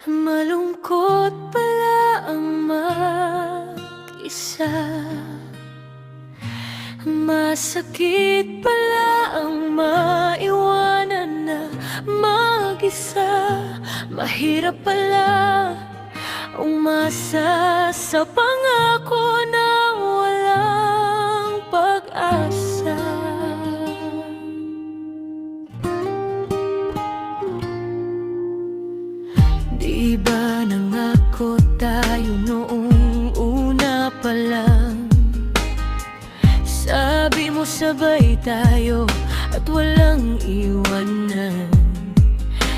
Malungkot pala ang mag-isa. Masakit pala ang maiwanan na mag-isa. Mahirap pala umasa sa pangako na walang pag-asa. Di ba nangako tayo noong una pa lang? Sabi mo sabay tayo at walang iwanan.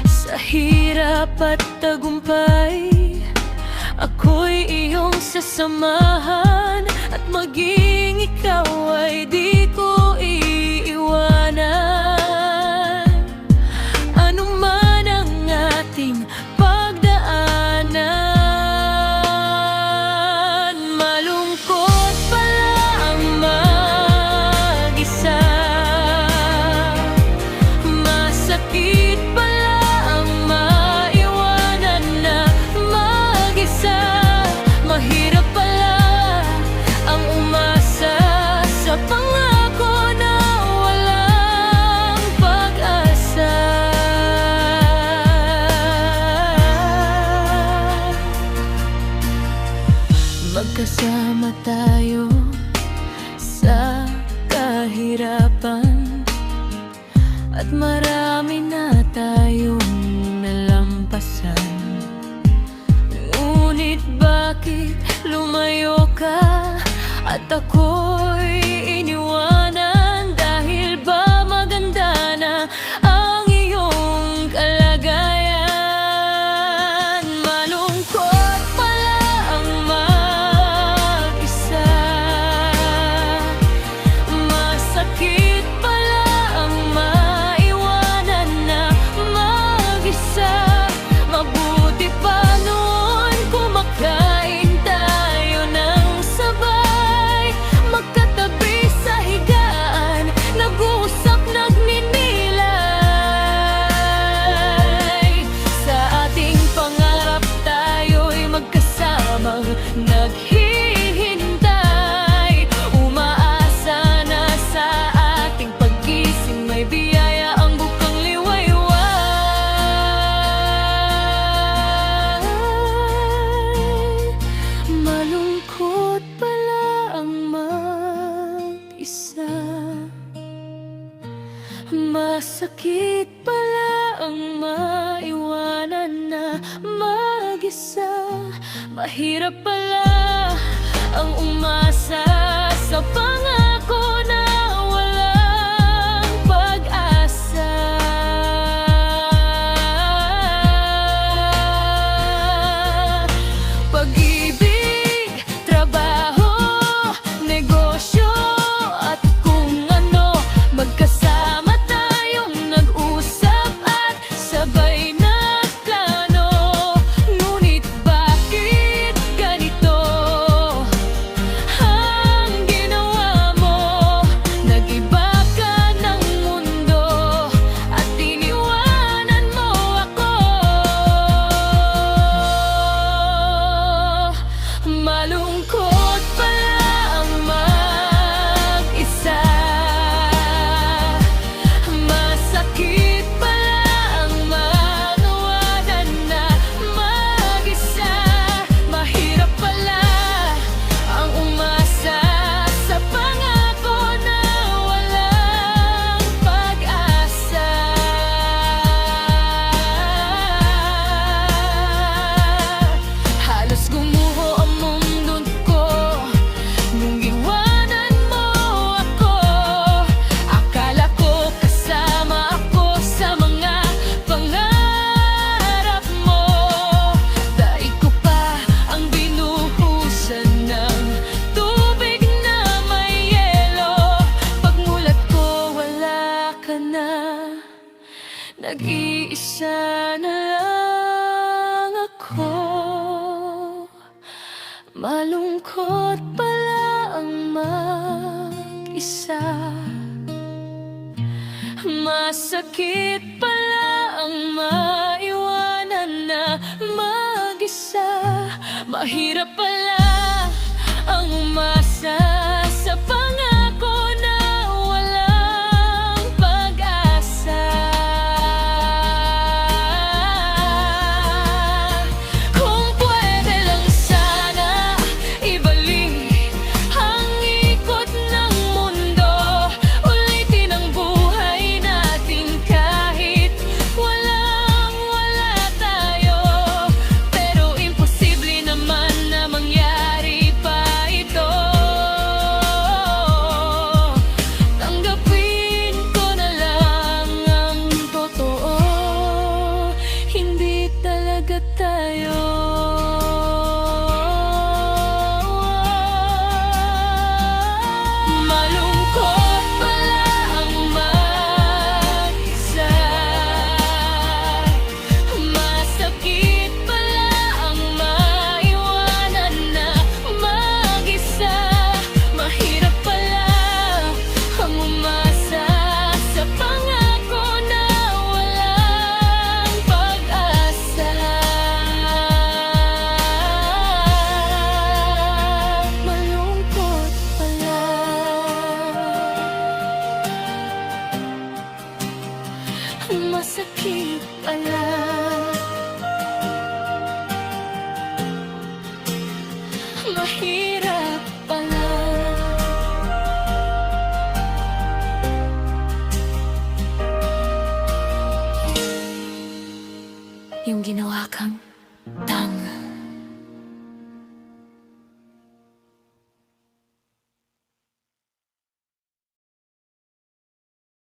Sa hirap at tagumpay, ako'y iyong sasamahan. At maging ikaw ay di ko iiwanan. Ano man ang ating pagdaanan, malungkot pala ang mag-isa. Masakit pala ang maiwanan na mag-isa. Mahirap pala ang umasa sa pangako na walang pag-asa. Magkasama tayo sa kahirapan at marami na tayong nalampasan. Ngunit bakit lumayo ka at ako'y iniwanan? Dahil ba maganda na ang iyong kalagayan? Malungkot pala ang mag-isa. Masakit pala ang maiwanan na mag-isa. Mabuti pa noon kumakain tayo ng sabay, magkatabi sa higaan, nag-uusap, nagninilay. Sa ating pangarap tayo'y magkasamang naghihintay. Umaasa na sa ating paggising may biyaya ang bukang liwayway. Malungkot pala ang mag-isa. Masakit pala ang maiwanan na mag-isa. Mahirap pala ang umasa sa pangako na walang pag-asa. Pag-ibig, trabaho, negosyo at kung ano, magkasama tayong nag-usap at sabay nagplano. Ngunit bakit ganito ang ginawa mo? Nag-iba ka ng mundo at iniwanan mo ako. Malungkot pala ang mag-isa. Masakit pala ang manawagan na mag-isa. Mahirap pala ang umasa sa pangako na walang pag-asa. Halos gumuho ang mundo ko nung iwanan mo ako. Akala ko kasama ako sa mga pangarap mo. Daig ko pa ang binuhusan ng tubig na may yelo. Pagmulat ko wala ka na, nag-iisa na lang ako. Malungkot pala ang mag-isa. Masakit pala ang maiwanan na Mahirap pala ang umasa sa pangako na walang pag-asa. Kung pwede lang sana ibalik ang ikot ng mundo, ulitin ang buhay natin kahit walang-wala tayo. Pero imposible naman na mangyari pa ito. Tanggapin ko na lang ang totoo, hindi talaga tayo. Malungkot pala ang mag-isa, masakit pala ang maiwanan na mag-isa. Mahirap pala ang umasa sa pangako na walang pag-asa. Malungkot pala, masakit pala, mahirap pala. Yung ginawa kang